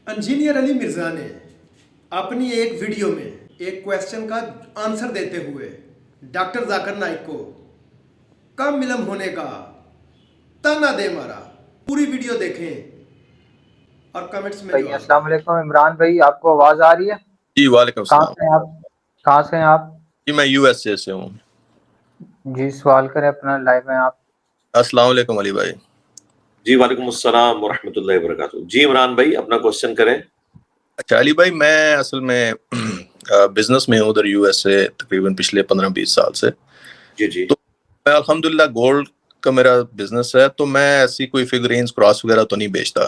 Engineer علی مرزا نے اپنی ایک ویڈیو میں ایک کویسچن کا آنسر دیتے ہوئے ڈاکٹر ذاکر نائک کو کم علم ہونے کا تانا دے مارا. پوری ویڈیو دیکھیں اور کمنٹس میں جواب. السلام علیکم عمران بھائی، آپ کو آواز آ رہی ہے؟ جی وعلیکم السلام. کہاں سے ہیں آپ؟ جی میں یو ایس اے سے ہوں. جی سوال کریں اپنا، لائیو میں آپ. السلام علیکم علی بھائی. جی وعلیکم السلام ورحمۃ اللہ وبرکاتہ. جی عمران بھائی اپنا کوشچن کریں. اچھا علی بھائی، میں اصل میں بزنس میں ہوں ادھر یو ایس اے تقریباً پچھلے 15-20 سال سے. جی جی. تو میں الحمدللہ گولڈ کا میرا بزنس ہے، تو میں ایسی کوئی فگرینز کراس وغیرہ تو نہیں بیچتا.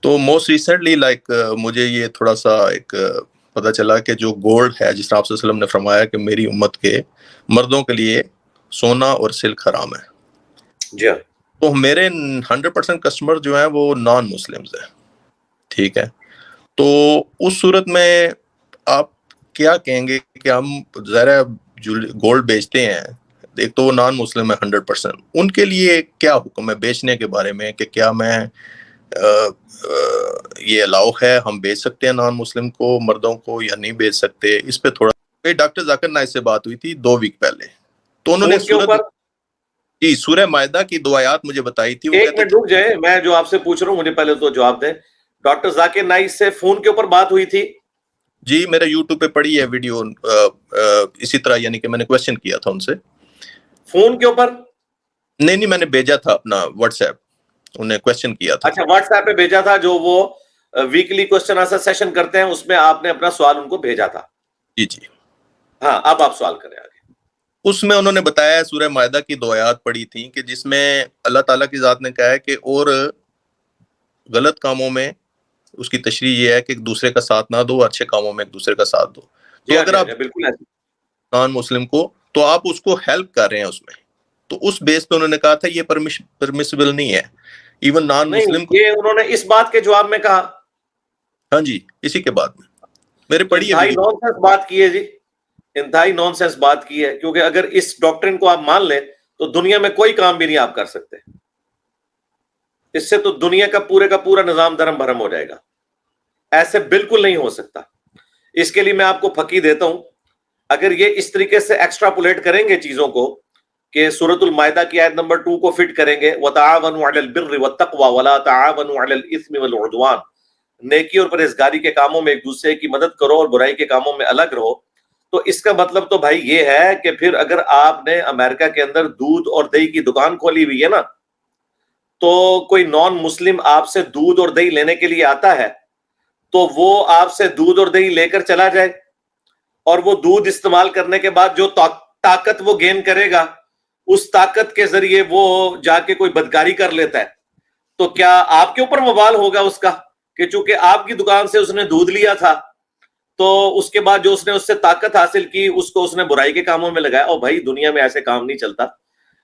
تو موسٹ ریسنٹلی مجھے یہ تھوڑا سا ایک پتہ چلا کہ جو گولڈ ہے، جس طرح آپ صلی اللہ علیہ وسلم نے فرمایا کہ میری امت کے مردوں کے لیے سونا اور سلک حرام ہے. جی ہاں. تو میرے 100% کسٹمر جو ہیں وہ نان مسلمز ہیں. ٹھیک ہے، تو اس صورت میں آپ کیا کہیں گے کہ ہم ذرا گولڈ بیچتے ہیں، ایک تو وہ نان مسلم ہے 100%، ان کے لیے کیا حکم ہے بیچنے کے بارے میں، کہ کیا میں یہ الاؤ ہے، ہم بیچ سکتے ہیں نان مسلم کو مردوں کو یا نہیں بیچ سکتے؟ اس پہ تھوڑا ڈاکٹر ذاکر نائک سے بات ہوئی تھی 2 ویک پہلے، تو انہوں نے فون کے اوپر جی سورہ مائدہ کی 2 آیات مجھے بتائی تھی. وہ ایک کہتے منٹ رک جائے، میں جو آپ سے پوچھ رہا ہوں مجھے پہلے تو جواب دیں. ڈاکٹر ذاکر نائک سے فون کے اوپر بات ہوئی تھی؟ جی میرے یوٹیوب پہ پڑی ہے ویڈیو اسی طرح، یعنی کہ میں نے کویسچن کیا تھا ان سے. فون کے اوپر نہیں، میں نے بھیجا تھا اپنا واٹس ایپ، انہیں کویسچن کیا تھا. اچھا واٹس ایپ پہ بھیجا تھا، جو وہ ویکلی کوسچن آنسر سیشن کرتے ہیں، اس میں آپ نے اپنا سوال ان کو بھیجا تھا. جی جی ہاں اب آپ سوال کریں آگے. اس میں انہوں نے بتایا سورہ مائدہ کی 2 آیات پڑھی تھیں کہ جس میں اللہ تعالیٰ کی ذات نے کہا ہے کہ اور غلط کاموں میں اس کی تشریح یہ ہے کہ ایک دوسرے کا ساتھ نہ دو، اچھے کاموں میں ایک دوسرے کا ساتھ دو. تو اگر آپ بالکل ایسے نان مسلم کو، تو آپ اس کو ہیلپ کر رہے ہیں اس میں، تو اس بیس پہ انہوں نے کہا تھا یہ پرمیسیبل نہیں ہے ایون نان نہیں، مسلم کو. یہ انہوں نے اس بات کے جواب میں کہا. ہاں جی، اسی کے بعد میں میرے پڑھی ہے انتہائی ویڈیو. نان سینس بات کی ہے جی، انتہائی نان سینس بات کی ہے، کیونکہ اگر اس ڈاکٹرن کو آپ مان لیں تو دنیا میں کوئی کام بھی نہیں آپ کر سکتے. اس سے تو دنیا کا پورا نظام درم بھرم ہو جائے گا. ایسے بالکل نہیں ہو سکتا. اس کے لیے میں آپ کو پھکی دیتا ہوں، اگر یہ اس طریقے سے ایکسٹراپولیٹ کریں گے چیزوں کو، کہ سورۃ المائدہ کی آیت نمبر 2 کو فٹ کریں گے، وَتَعَاوَنُوا عَلَى الْبِرِّ وَالتَّقْوَى وَلَا تَعَاوَنُوا عَلَى الْإِثْمِ وَالْعُدْوَانِ، نیکی اور پرہیزگاری کے کاموں میں ایک دوسرے کی مدد کرو اور برائی کے کاموں میں الگ رہو. تو اس کا مطلب تو بھائی یہ ہے کہ پھر اگر آپ نے امریکہ کے اندر دودھ اور دہی کی دکان کھولی ہوئی ہے نا، تو کوئی نان مسلم آپ سے دودھ اور دہی لینے کے لیے آتا ہے تو وہ آپ سے دودھ اور دہی لے کر چلا جائے، اور وہ دودھ استعمال کرنے کے بعد جو طاقت وہ گین کرے گا، اس طاقت کے ذریعے وہ جا کے کوئی بدکاری کر لیتا ہے، تو کیا آپ کے اوپر وبال ہوگا اس کا؟ کہ چونکہ آپ کی دکان سے اس نے دودھ لیا تھا، تو اس کے بعد جو اس نے اس سے طاقت حاصل کی، اس کو اس نے برائی کے کاموں میں لگایا. اور بھائی دنیا میں ایسے کام نہیں چلتا.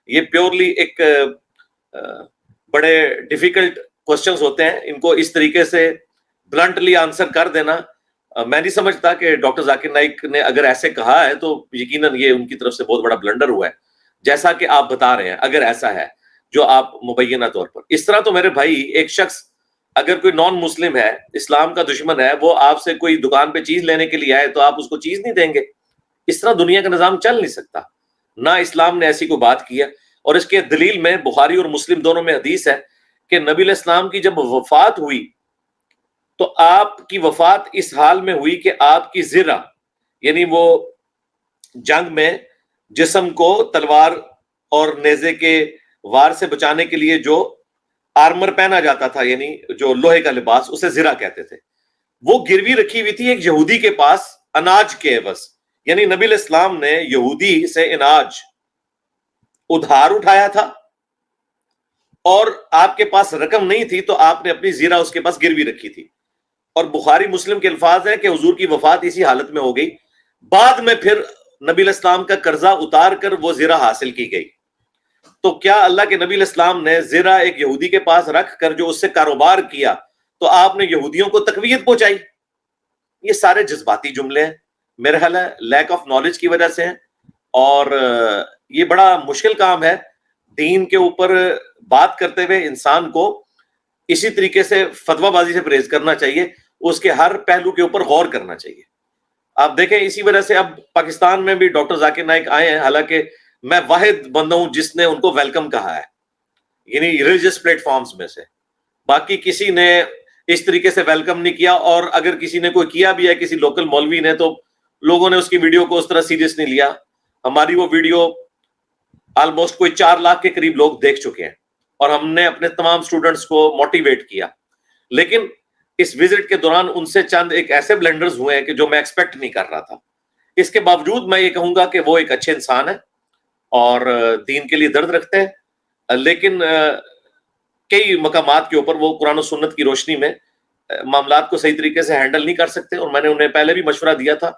یہ پیورلی ایک بڑے ڈیفیکلٹ کوسچنز ہوتے ہیں، ان کو اس طریقے سے بلنٹلی آنسر کر دینا میں نہیں سمجھتا کہ ڈاکٹر ذاکر نائک نے اگر ایسے کہا ہے تو یقیناً یہ ان کی طرف سے بہت بڑا بلنڈر ہوا ہے، جیسا کہ آپ بتا رہے ہیں. اگر ایسا ہے جو آپ مبینہ طور پر اس طرح، تو میرے بھائی ایک شخص اگر کوئی نان مسلم ہے، اسلام کا دشمن ہے، وہ آپ سے کوئی دکان پہ چیز لینے کے لیے آئے تو آپ اس کو چیز نہیں دیں گے؟ اس طرح دنیا کا نظام چل نہیں سکتا. نہ اسلام نے ایسی کوئی بات کی ہے. اور اس کے دلیل میں بخاری اور مسلم دونوں میں حدیث ہے کہ نبی علیہ السلام کی جب وفات ہوئی تو آپ کی وفات اس حال میں ہوئی کہ آپ کی زرہ، یعنی وہ جنگ میں جسم کو تلوار اور نیزے کے وار سے بچانے کے لیے جو آرمر پہنا جاتا تھا، یعنی جو لوہے کا لباس، اسے زرہ کہتے تھے، وہ گروی رکھی ہوئی تھی ایک یہودی کے پاس اناج کے عوض. یعنی نبی علیہ السلام نے یہودی سے اناج ادھار اٹھایا تھا، اور آپ کے پاس رقم نہیں تھی تو آپ نے اپنی زیرہ اس کے پاس گروی رکھی تھی. اور بخاری مسلم کے الفاظ ہیں کہ حضور کی وفات اسی حالت میں ہو گئی، بعد میں پھر نبی علیہ السلام کا قرضہ اتار کر وہ زیرہ حاصل کی گئی. تو کیا اللہ کے نبی علیہ السلام نے زیرہ ایک یہودی کے پاس رکھ کر جو اس سے کاروبار کیا تو آپ نے یہودیوں کو تقویت پہنچائی؟ یہ سارے جذباتی جملے ہیں، میرا خیال ہے لیک آف نالج کی وجہ سے ہیں. اور یہ بڑا مشکل کام ہے دین کے اوپر بات کرتے ہوئے انسان کو اسی طریقے سے فتویٰ بازی سے پرہیز کرنا چاہیے، اس کے ہر پہلو کے اوپر غور کرنا چاہیے. آپ دیکھیں اسی وجہ سے اب پاکستان میں بھی ڈاکٹر ذاکر نائک آئے ہیں، حالانکہ میں واحد بندہ ہوں جس نے ان کو ویلکم کہا ہے، یعنی ریلیجس پلیٹ فارمز میں سے. باقی کسی نے اس طریقے سے ویلکم نہیں کیا، اور اگر کسی نے کوئی کیا بھی ہے کسی لوکل مولوی نے، تو لوگوں نے اس کی ویڈیو کو اس طرح سیریس نہیں لیا. ہماری وہ ویڈیو آلموسٹ کوئی 4 لاکھ کے قریب لوگ دیکھ چکے ہیں، اور ہم نے اپنے تمام سٹوڈنٹس کو موٹیویٹ کیا. لیکن اس وزٹ کے دوران ان سے چند ایک ایسے بلنڈرز ہوئے ہیں کہ جو میں ایکسپیکٹ نہیں کر رہا تھا. اس کے باوجود میں یہ کہوں گا کہ وہ ایک اچھے انسان ہیں اور دین کے لیے درد رکھتے ہیں، لیکن کئی مقامات کے اوپر وہ قرآن و سنت کی روشنی میں معاملات کو صحیح طریقے سے ہینڈل نہیں کر سکتے. اور میں نے انہیں پہلے بھی مشورہ دیا تھا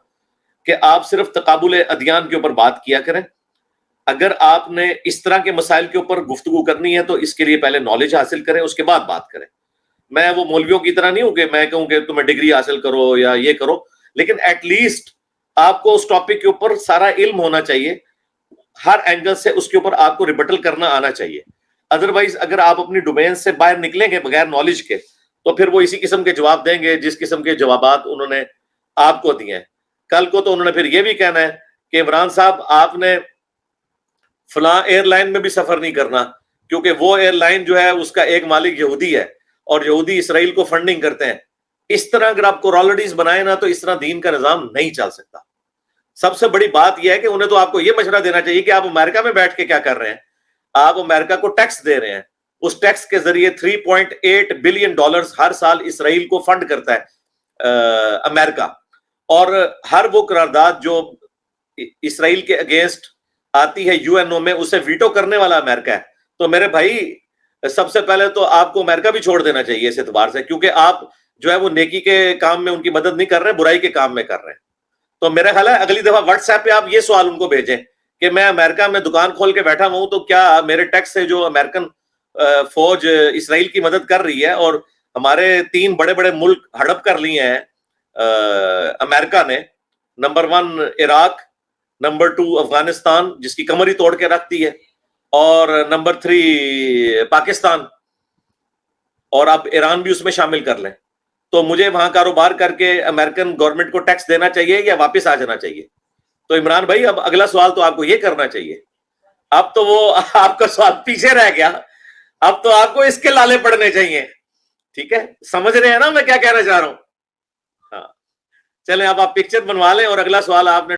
کہ آپ صرف تقابل ادیان کے اوپر بات کیا کریں. اگر آپ نے اس طرح کے مسائل کے اوپر گفتگو کرنی ہے تو اس کے لیے پہلے نالج حاصل کریں، اس کے بعد بات کریں. میں وہ مولویوں کی طرح نہیں ہوں کہ میں کہوں کہ تمہیں ڈگری حاصل کرو یا یہ کرو، لیکن ایٹ لیسٹ آپ کو اس ٹاپک کے اوپر سارا علم ہونا چاہیے، ہر اینگل سے اس کے اوپر آپ کو ریبٹل کرنا آنا چاہیے. ادروائز اگر آپ اپنی ڈومین سے باہر نکلیں گے بغیر نالج کے تو پھر وہ اسی قسم کے جواب دیں گے جس قسم کے جوابات انہوں نے آپ کو دیے ہیں. کل کو تو انہوں نے پھر یہ بھی کہنا ہے کہ عمران صاحب آپ نے فلاں ایئر لائن میں بھی سفر نہیں کرنا، کیونکہ وہ ایئر لائن جو ہے اس کا ایک مالک یہودی ہے اور یہودی اسرائیل کو فنڈنگ کرتے ہیں. اس طرح اگر آپ کورالٹیز بنائیں نا تو اس طرح دین کا نظام نہیں چل سکتا. سب سے بڑی بات یہ ہے کہ انہیں تو آپ کو یہ مشورہ دینا چاہیے کہ آپ امریکہ میں بیٹھ کے کیا کر رہے ہیں. آپ امریکہ کو ٹیکس دے رہے ہیں، اس ٹیکس کے ذریعے $3.8 بلین ہر سال اسرائیل کو فنڈ کرتا ہے امریکہ، اور ہر وہ قرارداد جو اسرائیل کے اگینسٹ آتی ہے UN میں اسے ویٹو کرنے والا امریکہ ہے. تو میرے بھائی سب سے پہلے تو آپ کو امریکہ بھی چھوڑ دینا چاہیے اس اعتبار سے، کیونکہ آپ جو ہے وہ نیکی کے کام میں ان کی مدد نہیں کر رہے ہیں، برائی کے کام میں کر رہے ہیں. تو میرا خیال ہے اگلی دفعہ واٹس ایپ پہ آپ یہ سوال ان کو بھیجیں کہ میں امریکہ میں دکان کھول کے بیٹھا ہوں تو کیا میرے ٹیکس سے جو امریکن فوج اسرائیل کی مدد کر رہی ہے، اور ہمارے 3 بڑے بڑے ملک ہڑپ کر لیے ہیں امریکہ نے، نمبر 1 عراق، نمبر 2 افغانستان جس کی کمر ہی توڑ کے رکھتی ہے، اور نمبر 3 پاکستان، اور اب ایران بھی اس میں شامل کر لیں. تو مجھے وہاں کاروبار کر کے امریکن گورنمنٹ کو ٹیکس دینا چاہیے یا واپس آ جانا چاہیے؟ تو عمران بھائی اب اگلا سوال تو آپ کو یہ کرنا چاہیے. اب تو وہ آپ کا سوال پیچھے رہ گیا، اب تو آپ کو اس کے لالے پڑنے چاہیے. ٹھیک ہے، سمجھ رہے ہیں نا میں کیا کہنا چاہ رہا ہوں؟ ہاں چلیں اب آپ پکچر بنوا لیں اور اگلا سوال آپ نے